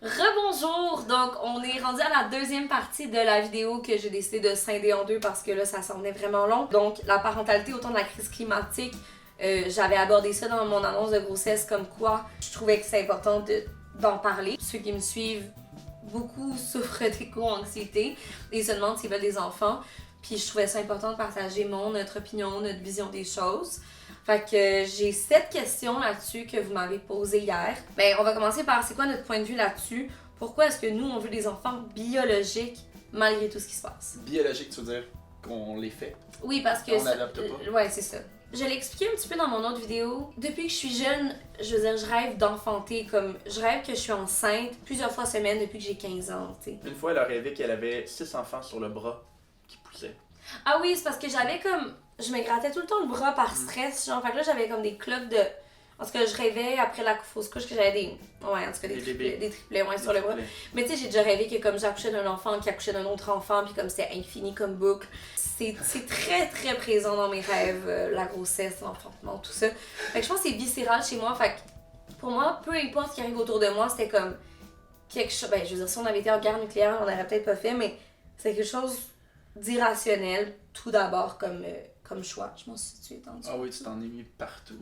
Rebonjour! Donc, on est rendu à la deuxième partie de la vidéo que j'ai décidé de scinder en deux parce que là, ça semblait vraiment long. Donc, la parentalité autour de la crise climatique, j'avais abordé ça dans mon annonce de grossesse comme quoi je trouvais que c'est important d'en parler. Ceux qui me suivent, beaucoup souffrent d'éco-anxiété et se demandent s'ils veulent des enfants. Puis je trouvais ça important de partager notre opinion, notre vision des choses. Fait que j'ai 7 questions là-dessus que vous m'avez posées hier. Ben, on va commencer par c'est quoi notre point de vue là-dessus? Pourquoi est-ce que nous, on veut des enfants biologiques malgré tout ce qui se passe? Biologique, tu veux dire qu'on les fait? Oui, parce que... On n'adopte pas? Ouais, c'est ça. Je l'ai expliqué un petit peu dans mon autre vidéo. Depuis que je suis jeune, je veux dire, je rêve d'enfanter. Comme, je rêve que je suis enceinte plusieurs fois semaine depuis que j'ai 15 ans, tu sais. Une fois, elle a rêvé qu'elle avait 6 enfants sur le bras qui poussaient. Ah oui, c'est parce que j'avais comme... Je me grattais tout le temps le bras par stress, genre. Fait que là, j'avais comme des cloques de... En tout cas, je rêvais après la fausse couche que j'avais des... Ouais, en tout cas, des triplets ouais, sur le bras. Mais tu sais, j'ai déjà rêvé que comme j'accouchais d'un enfant qui accouchait d'un autre enfant, puis comme c'était infini comme boucle. C'est très, très présent dans mes rêves, la grossesse, l'enfantement, tout ça. Fait que je pense que c'est viscéral chez moi. Fait que pour moi, peu importe ce qui arrive autour de moi, c'était comme quelque chose... Ben, je veux dire, si on avait été en guerre nucléaire, on n'aurait peut-être pas fait, mais c'est quelque chose d'irrationnel, tout d'abord, comme choix. Je m'en suis tuée tantôt. Ah oui, tu t'en es mis partout.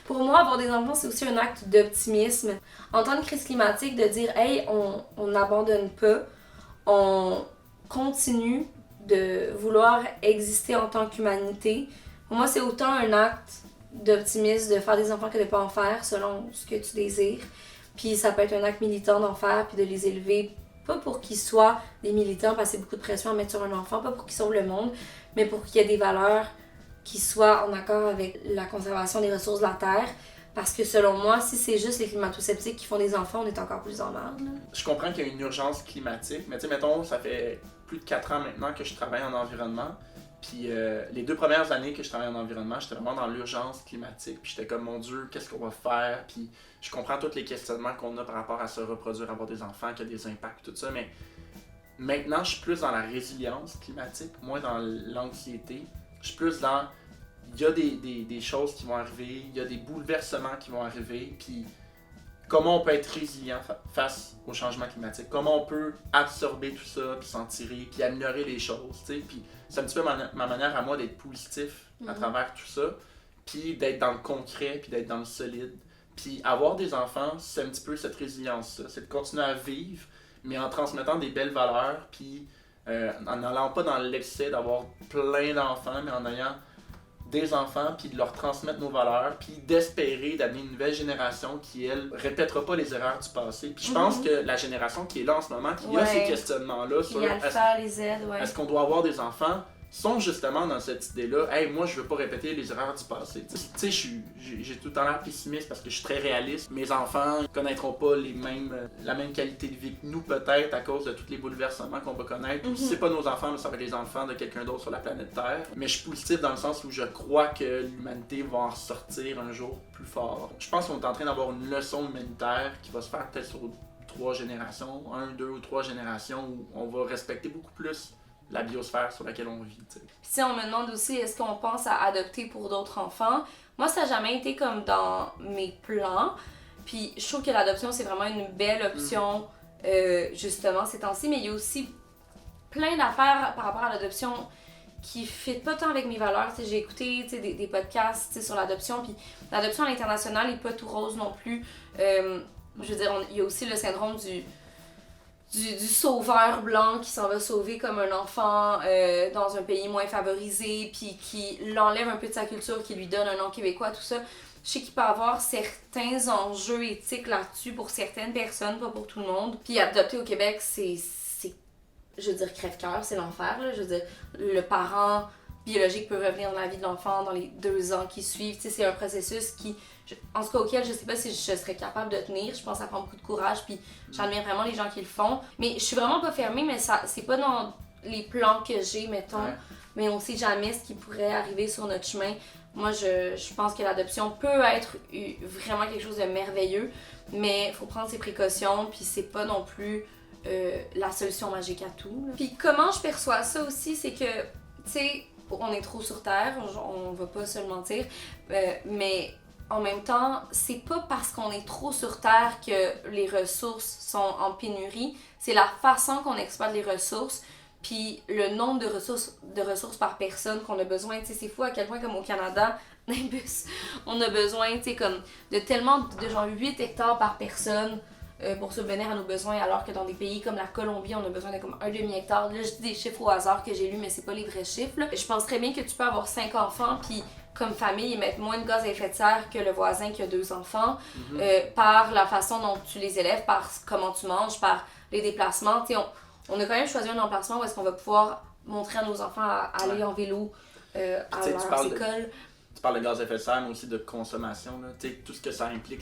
Pour moi, avoir des enfants, c'est aussi un acte d'optimisme. En temps de crise climatique, de dire « Hey, on n'abandonne pas, on continue de vouloir exister en tant qu'humanité », pour moi, c'est autant un acte d'optimisme de faire des enfants que de ne pas en faire, selon ce que tu désires. Puis ça peut être un acte militant d'en faire, puis de les élever, pas pour qu'ils soient des militants, parce que c'est beaucoup de pression à mettre sur un enfant, pas pour qu'ils sauvent le monde, mais pour qu'il y ait des valeurs qui soient en accord avec la conservation des ressources de la Terre. Parce que selon moi, si c'est juste les climato-sceptiques qui font des enfants, on est encore plus en merde. Je comprends qu'il y a une urgence climatique, mais tu sais, mettons, ça fait plus de 4 ans maintenant que je travaille en environnement. Puis les 2 premières années que je travaille en environnement, j'étais vraiment dans l'urgence climatique. Puis j'étais comme, mon Dieu, qu'est-ce qu'on va faire? Puis je comprends tous les questionnements qu'on a par rapport à se reproduire, avoir des enfants, qu'il y a des impacts, tout ça. Mais maintenant, je suis plus dans la résilience climatique, moins dans l'anxiété. Je suis plus dans, il y a des choses qui vont arriver, il y a des bouleversements qui vont arriver. Puis comment on peut être résilient face au changement climatique? Comment on peut absorber tout ça, puis s'en tirer, puis améliorer les choses, tu sais? Puis c'est un petit peu ma manière à moi d'être positif à travers tout ça, puis d'être dans le concret, puis d'être dans le solide. Puis avoir des enfants, c'est un petit peu cette résilience-là, c'est de continuer à vivre, mais en transmettant des belles valeurs, puis en n'allant pas dans l'excès d'avoir plein d'enfants, mais en ayant des enfants, puis de leur transmettre nos valeurs, puis d'espérer d'amener une nouvelle génération qui, elle, répétera pas les erreurs du passé. Puis je pense que la génération qui est là en ce moment, qui a ces questionnements-là sur est-ce qu'on doit avoir des enfants, sont justement dans cette idée-là, hey, moi je veux pas répéter les erreurs du passé. Tu sais, j'ai tout le temps l'air pessimiste parce que je suis très réaliste. Mes enfants connaîtront pas la même qualité de vie que nous, peut-être, à cause de tous les bouleversements qu'on va connaître. Si c'est pas nos enfants, mais ça va être les enfants de quelqu'un d'autre sur la planète Terre. Mais je suis positif dans le sens où je crois que l'humanité va en ressortir un jour plus fort. Je pense qu'on est en train d'avoir une leçon humanitaire qui va se faire peut-être sur 3 générations, 1, 2 ou 3 générations, où on va respecter beaucoup plus la biosphère sur laquelle on vit. T'sais. Puis si on me demande aussi est-ce qu'on pense à adopter pour d'autres enfants, moi ça n'a jamais été comme dans mes plans. Puis je trouve que l'adoption c'est vraiment une belle option justement ces temps-ci, mais il y a aussi plein d'affaires par rapport à l'adoption qui ne fit pas tant avec mes valeurs. T'sais, j'ai écouté des podcasts sur l'adoption, puis l'adoption à l'international n'est pas tout rose non plus. Je veux dire, il y a aussi le syndrome du sauveur blanc qui s'en va sauver comme un enfant dans un pays moins favorisé, puis qui l'enlève un peu de sa culture, qui lui donne un nom québécois, tout ça. Je sais qu'il peut y avoir certains enjeux éthiques là-dessus pour certaines personnes, pas pour tout le monde. Puis adopter au Québec, c'est je veux dire, crève-cœur, c'est l'enfer, là. Je veux dire, le parent biologique peut revenir dans la vie de l'enfant dans les 2 ans qui suivent. Tu sais, c'est un processus qui, en tout cas, auquel je sais pas si je serais capable de tenir. Je pense que ça prend beaucoup de courage, puis j'admire vraiment les gens qui le font. Mais je suis vraiment pas fermée, mais ça, c'est pas dans les plans que j'ai, mettons. Ouais. Mais on sait jamais ce qui pourrait arriver sur notre chemin. Moi, je pense que l'adoption peut être vraiment quelque chose de merveilleux, mais il faut prendre ses précautions, puis c'est pas non plus la solution magique à tout. Là. Puis comment je perçois ça aussi, c'est que, tu sais, on est trop sur Terre, on va pas se le mentir, mais en même temps, c'est pas parce qu'on est trop sur Terre que les ressources sont en pénurie. C'est la façon qu'on exploite les ressources, puis le nombre de ressources par personne qu'on a besoin. Tu sais, c'est fou à quel point, comme au Canada, Nimbus, on a besoin, tu sais, comme de tellement de genre 8 hectares par personne pour subvenir à nos besoins, alors que dans des pays comme la Colombie, on a besoin de comme un demi-hectare. Là, je dis des chiffres au hasard que j'ai lus, mais c'est pas les vrais chiffres, là. Je pense très bien que tu peux avoir 5 enfants, puis comme famille, émettre moins de gaz à effet de serre que le voisin qui a 2 enfants, par la façon dont tu les élèves, par comment tu manges, par les déplacements. Tu sais, on a quand même choisi un emplacement où est-ce qu'on va pouvoir montrer à nos enfants à aller en vélo à leur école. Tu parles de gaz à effet de serre, mais aussi de consommation. Là. Tout ce que ça implique,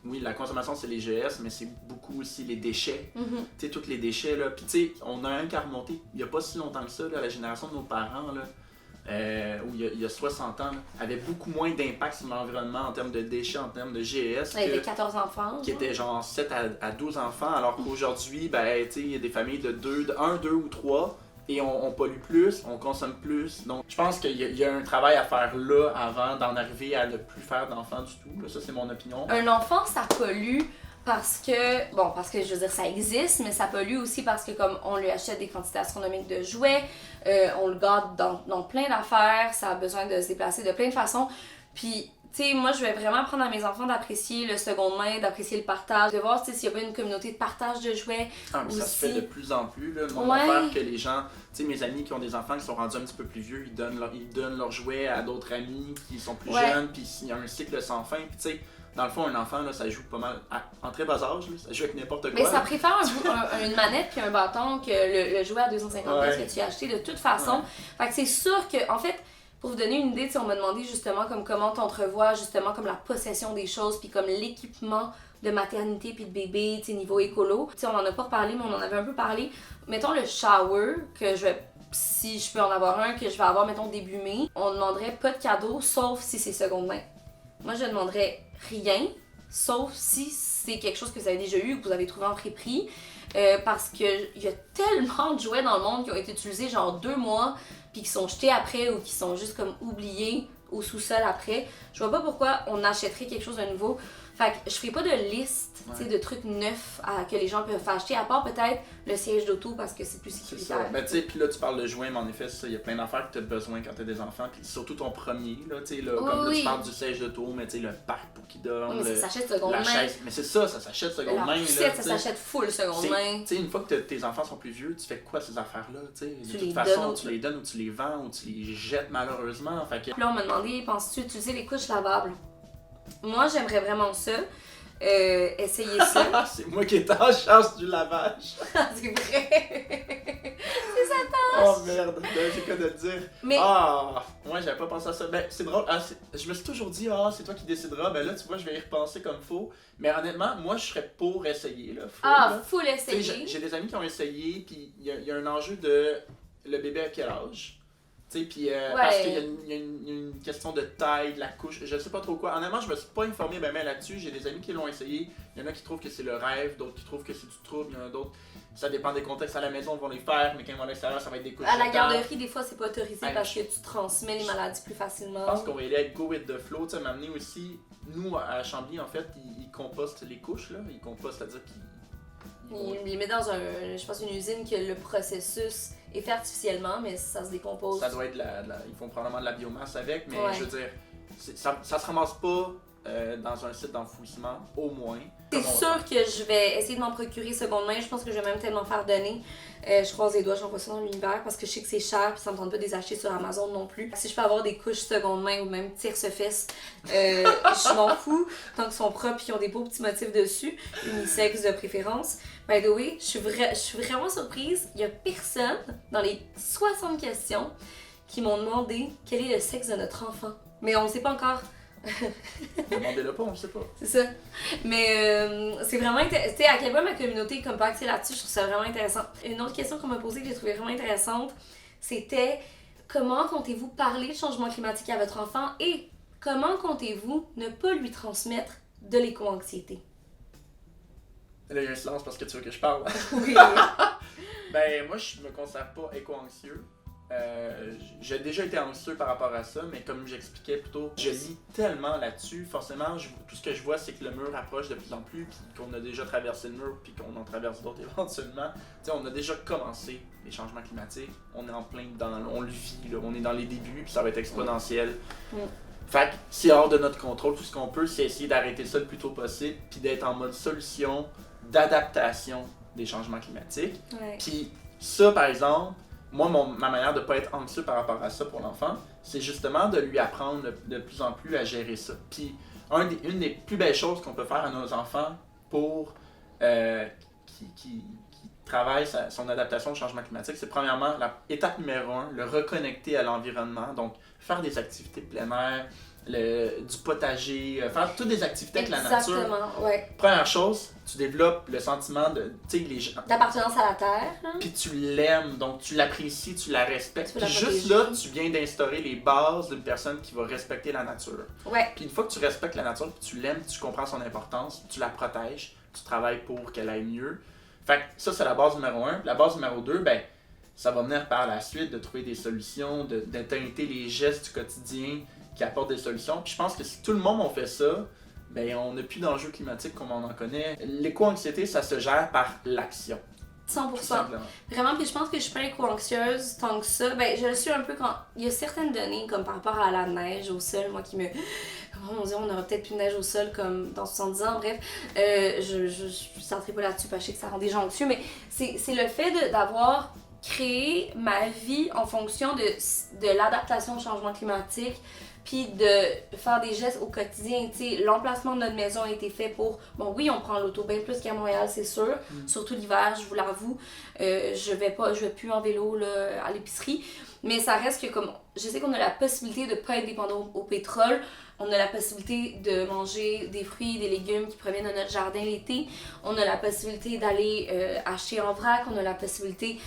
oui, la consommation, c'est les GS, mais c'est beaucoup aussi les déchets. Tu sais, tous les déchets. Là. Puis, tu sais, on a un qui a remonté, il n'y a pas si longtemps que ça, là, la génération de nos parents, là, où il y a 60 ans, là, avait beaucoup moins d'impact sur l'environnement en termes de déchets, en termes de GS. Il y avait 14 enfants. Qui étaient genre 7 à 12 enfants, alors qu'aujourd'hui, ben, tu sais, il y a des familles de 1, 2 ou 3. Et on pollue plus, on consomme plus. Donc, je pense qu'il y a un travail à faire là avant d'en arriver à ne plus faire d'enfants du tout. Là, ça, c'est mon opinion. Un enfant, ça pollue parce que je veux dire, ça existe, mais ça pollue aussi parce que comme on lui achète des quantités astronomiques de jouets, on le garde dans plein d'affaires, ça a besoin de se déplacer de plein de façons. Puis, tu sais, moi, je vais vraiment apprendre à mes enfants d'apprécier le seconde main, d'apprécier le partage, de voir s'il n'y a pas une communauté de partage de jouets. Ah, mais aussi. Ça se fait de plus en plus. Là, le monde va faire que les gens, tu sais, mes amis qui ont des enfants qui sont rendus un petit peu plus vieux, ils donnent leurs jouets à d'autres amis qui sont plus jeunes, puis il y a un cycle sans fin. Puis, tu sais, dans le fond, un enfant, là, ça joue pas mal, en très bas âge, là, ça joue avec n'importe quoi. Mais ça préfère une manette puis un bâton que le jouet à 250 que tu as acheté de toute façon. Fait que c'est sûr que, en fait, pour vous donner une idée, on m'a demandé justement comme comment t'entrevois justement comme la possession des choses puis comme l'équipement de maternité puis de bébé, niveau écolo. T'sais, on en a pas reparlé, mais on en avait un peu parlé. Mettons le shower, que je vais, si je peux en avoir un, que je vais avoir, mettons, début mai, on demanderait pas de cadeau, sauf si c'est seconde main. Moi, je demanderais rien, sauf si c'est quelque chose que vous avez déjà eu ou que vous avez trouvé en friperie. Parce qu'il y a tellement de jouets dans le monde qui ont été utilisés genre 2 mois puis qui sont jetés après ou qui sont juste comme oubliés au sous-sol après. Je vois pas pourquoi on achèterait quelque chose de nouveau. Fait que je ferai pas de liste de trucs neufs que les gens peuvent acheter, à part peut-être le siège d'auto parce que c'est plus sécuritaire. Ben, tu sais, puis là, tu parles de jouets, mais en effet, il y a plein d'affaires que tu as besoin quand tu as des enfants, puis surtout ton premier, là, tu sais, comme là, tu parles du siège d'auto, mais tu sais, le parc pour qu'ils dorment. Mais ça s'achète seconde main. Chaise. Mais c'est ça s'achète seconde main. La poussette, ça s'achète full seconde main. Tu sais, une fois que tes enfants sont plus vieux, tu fais quoi ces affaires-là, tu sais? De toute façon, tu les donnes ou tu les vends ou tu les jettes malheureusement. Fait que... Puis là, on m'a demandé, penses-tu utiliser les couches lavables? Moi, j'aimerais vraiment ça. Essayer ça. C'est moi qui étais en charge du lavage. C'est vrai. C'est sa tâche. Oh merde, j'ai quoi de le dire. Mais... moi j'avais pas pensé à ça. Ben, c'est drôle. Je me suis toujours dit, c'est toi qui décideras. Ben là, tu vois, je vais y repenser comme faut. Mais honnêtement, moi je serais pour essayer. Là, full essayer. J'ai des amis qui ont essayé, puis il y a un enjeu de le bébé à quel âge. Tu sais, puis parce qu'il y a une question de taille, de la couche, je sais pas trop quoi. Honnêtement, je me suis pas informé ben là-dessus. J'ai des amis qui l'ont essayé. Il y en a qui trouvent que c'est le rêve, d'autres qui trouvent que c'est du trouble. Il y en a d'autres, ça dépend des contextes à la maison, ils vont les faire, mais quand ils vont à l'extérieur, ça va être des couches. À la garderie, des fois, c'est pas autorisé parce que tu transmets les maladies plus facilement. Je pense qu'on va y aller avec go with the flow. Tu sais, m'amener aussi, nous à Chambly, en fait, ils compostent les couches, là. Ils compostent, c'est-à-dire qu'ils. Ils les mettent dans je pense une usine que le processus est fait artificiellement, mais ça se décompose. Ça doit être ils font probablement de la biomasse avec, mais je veux dire, ça se ramasse pas dans un site d'enfouissement, au moins. C'est sûr que je vais essayer de m'en procurer seconde main. Je pense que je vais même peut-être m'en faire donner. Je croise les doigts, j'envoie ça dans l'univers parce que je sais que c'est cher puis ça me tente pas de les acheter sur Amazon non plus. Si je peux avoir des couches seconde main ou même tire-se-fesses, je m'en fous. Tant qu'ils sont propres et qu'ils ont des beaux petits motifs dessus, unisex de préférence. By the way, je suis vraiment surprise. Il y a personne dans les 60 questions qui m'ont demandé quel est le sexe de notre enfant. Mais on ne sait pas encore. Demandez-le pas, on ne sait pas. C'est ça. Mais c'est vraiment intéressant. Tu sais, à quel point ma communauté est comme pas axée là-dessus, je trouve ça vraiment intéressant. Une autre question qu'on m'a posée que j'ai trouvée vraiment intéressante, c'était comment comptez-vous parler de changement climatique à votre enfant et comment comptez-vous ne pas lui transmettre de l'éco-anxiété? Là, il y a un silence parce que tu veux que je parle. Oui. Ben, moi, je me considère pas éco-anxieux. j'ai déjà été anxieux par rapport à ça, mais comme j'expliquais plus tôt, je lis tellement là-dessus. Forcément, tout ce que je vois, c'est que le mur approche de plus en plus, puis qu'on a déjà traversé le mur, puis qu'on en traverse d'autres éventuellement. T'sais, on a déjà commencé les changements climatiques. On est en plein dedans, on le vit, là, on est dans les débuts, puis ça va être exponentiel. Fait que c'est hors de notre contrôle. Tout ce qu'on peut, c'est essayer d'arrêter ça le plus tôt possible, puis d'être en mode solution, d'adaptation des changements climatiques. Puis ça, par exemple, moi, ma manière de ne pas être anxieux par rapport à ça pour l'enfant, c'est justement de lui apprendre de plus en plus à gérer ça. Puis une des plus belles choses qu'on peut faire à nos enfants pour qui travaille son adaptation au changement climatique, c'est premièrement, l'étape numéro 1, le reconnecter à l'environnement. Donc, faire des activités de plein air, du potager, faire toutes des activités avec la nature. Exactement, ouais. Première chose, tu développes le sentiment d'appartenance à la terre. Puis tu l'aimes, donc tu l'apprécies, tu la respectes. Puis juste protéger. là, tu viens d'instaurer les bases d'une personne qui va respecter la nature. Ouais. Puis une fois que tu respectes la nature, puis tu l'aimes, tu comprends son importance, tu la protèges, tu travailles pour qu'elle aille mieux. Fait que ça, c'est la base numéro 1. Puis la base numéro 2, ben, ça va venir par la suite de trouver des solutions, d'intégrer les gestes du quotidien qui apportent des solutions. Puis je pense que si tout le monde en fait ça, ben on n'a plus d'enjeux climatiques comme on en connaît. L'éco-anxiété, ça se gère par l'action. 100%. Vraiment, puis je pense que je suis pas éco-anxieuse tant que ça. Ben, je le suis un peu quand... Il y a certaines données, comme par rapport à la neige au sol, moi qui me... Oh mon Dieu, on aura peut-être plus de neige au sol comme dans 70 ans, bref. Je ne centrerai pas là-dessus parce que je sais que ça rend des gens anxieux, mais c'est le fait d'avoir créé ma vie en fonction de l'adaptation au changement climatique, puis de faire des gestes au quotidien. T'sais, l'emplacement de notre maison a été fait pour... Bon, oui, on prend l'auto bien plus qu'à Montréal, c'est sûr. Surtout l'hiver, je vous l'avoue. Je vais plus en vélo là, à l'épicerie. Mais ça reste que comme... Je sais qu'on a la possibilité de ne pas être dépendant au pétrole. On a la possibilité de manger des fruits et des légumes qui proviennent de notre jardin l'été. On a la possibilité d'aller acheter en vrac. On a la possibilité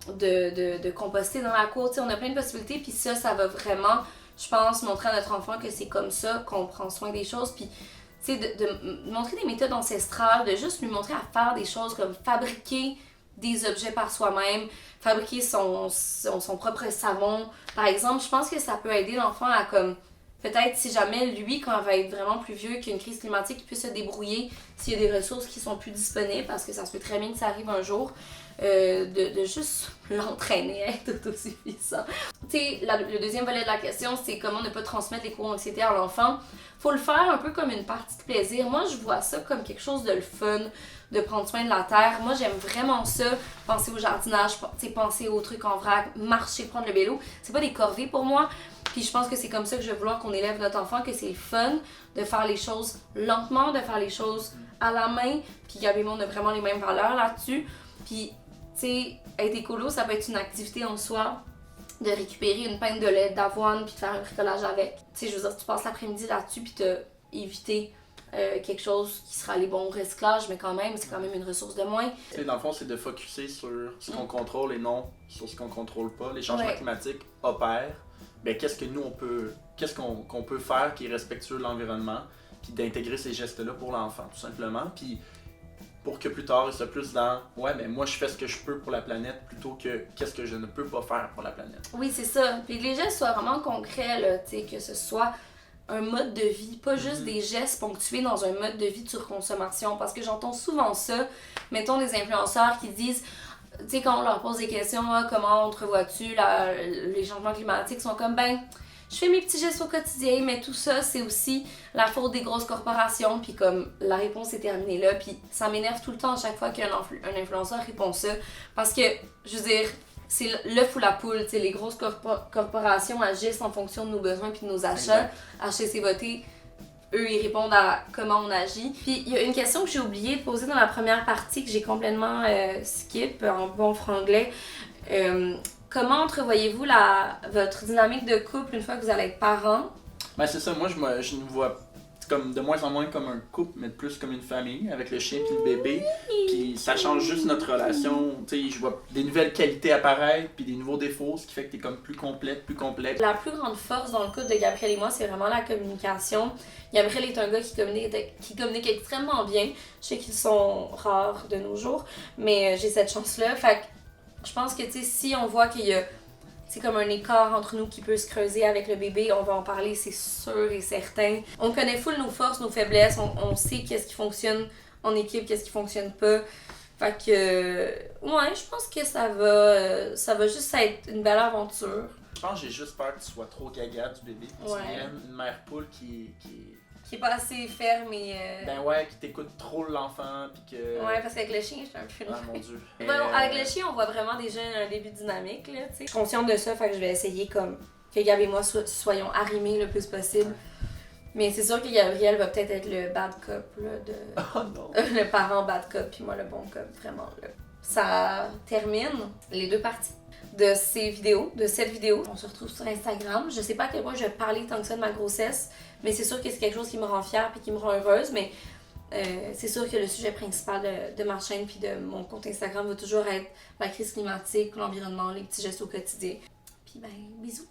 de composter dans la cour. T'sais, on a plein de possibilités. Puis ça va vraiment... Je pense montrer à notre enfant que c'est comme ça qu'on prend soin des choses, puis de montrer des méthodes ancestrales, de juste lui montrer à faire des choses comme fabriquer des objets par soi-même, fabriquer son propre savon. Par exemple, je pense que ça peut aider l'enfant à comme, peut-être si jamais lui, quand il va être vraiment plus vieux, qu'il y a une crise climatique, il puisse se débrouiller s'il y a des ressources qui sont plus disponibles, parce que ça se peut très bien que ça arrive un jour. De juste l'entraîner à être autosuffisant. Tu sais, le deuxième volet de la question, c'est comment ne pas transmettre l'éco-anxiété à l'enfant. Faut le faire un peu comme une partie de plaisir. Moi, je vois ça comme quelque chose de le fun, de prendre soin de la terre. Moi, j'aime vraiment ça. Penser au jardinage, penser aux trucs en vrac, marcher, prendre le vélo. C'est pas des corvées pour moi. Puis je pense que c'est comme ça que je vais vouloir qu'on élève notre enfant, que c'est le fun de faire les choses lentement, de faire les choses à la main. Puis Gab et moi, on a vraiment les mêmes valeurs là-dessus. Puis tu sais, être écolo, ça peut être une activité en soi, de récupérer une pinte de lait d'avoine puis de faire un bricolage avec. Tu sais, je veux dire, tu passes l'après-midi là-dessus puis t'as évité quelque chose qui sera les bons recyclages, mais quand même, c'est quand même une ressource de moins. Tu sais, dans le fond, c'est de focusser sur ce qu'on contrôle et non sur ce qu'on contrôle pas. Les changements climatiques opèrent. Ben, qu'est-ce qu'on peut faire qui est respectueux de l'environnement, puis d'intégrer ces gestes-là pour l'enfant, tout simplement. Puis pour que plus tard, il soit plus dans « Ouais, mais moi, je fais ce que je peux pour la planète plutôt que qu'est-ce que je ne peux pas faire pour la planète. » Oui, c'est ça. Puis que les gestes soient vraiment concrets, là, tu sais, que ce soit un mode de vie, pas juste des gestes ponctués dans un mode de vie de surconsommation. Parce que j'entends souvent ça, mettons des influenceurs qui disent, tu sais, quand on leur pose des questions, comment entrevois-tu les changements climatiques, ils sont comme, ben, je fais mes petits gestes au quotidien, mais tout ça, c'est aussi la faute des grosses corporations, puis comme la réponse est terminée là, puis ça m'énerve tout le temps à chaque fois qu'un influenceur répond ça, parce que, je veux dire, c'est l'œuf ou la poule, tu sais, les grosses corporations agissent en fonction de nos besoins puis de nos achats. HCC Voté, eux, ils répondent à comment on agit. Puis il y a une question que j'ai oublié de poser dans la première partie, que j'ai complètement skip en bon franglais. Comment entrevoyez-vous votre dynamique de couple une fois que vous allez être parents? Ben c'est ça, moi je nous vois comme de moins en moins comme un couple, mais plus comme une famille, avec le chien puis le bébé. Puis ça change juste notre relation. Tu sais, je vois des nouvelles qualités apparaître, puis des nouveaux défauts, ce qui fait que t'es comme plus complète, plus complexe. La plus grande force dans le couple de Gabriel et moi, c'est vraiment la communication. Gabriel est un gars qui communique extrêmement bien. Je sais qu'ils sont rares de nos jours, mais j'ai cette chance-là. Fait que je pense que, tu sais, si on voit qu'il y a c'est comme un écart entre nous qui peut se creuser avec le bébé. On va en parler, c'est sûr et certain. On connaît full nos forces, nos faiblesses. On sait qu'est-ce qui fonctionne en équipe, qu'est-ce qui fonctionne pas. Fait que, ouais, je pense que ça va juste être une belle aventure. Je pense que j'ai juste peur que tu sois trop gaga du bébé. Que tu deviennes une mère poule qui est pas assez ferme et... Ben ouais, qui t'écoute trop l'enfant, puis que... Ouais, parce qu'avec le chien, j'étais un peu... Ah mon Dieu. Bon, avec le chien, on voit vraiment déjà un début dynamique, là, tu sais. Je suis consciente de ça, fait que je vais essayer comme que Gab et moi soyons arrimés le plus possible. Mais c'est sûr que Gabriel va peut-être être le bad cop, là, de... Oh non! le parent bad cop, puis moi le bon cop, vraiment, là. Ça termine les 2 parties de cette vidéo. On se retrouve sur Instagram. Je sais pas à quel point je vais parler tant que ça de ma grossesse, mais c'est sûr que c'est quelque chose qui me rend fière puis qui me rend heureuse, mais c'est sûr que le sujet principal de ma chaîne puis de mon compte Instagram va toujours être la crise climatique, l'environnement, les petits gestes au quotidien. Puis ben, bisous!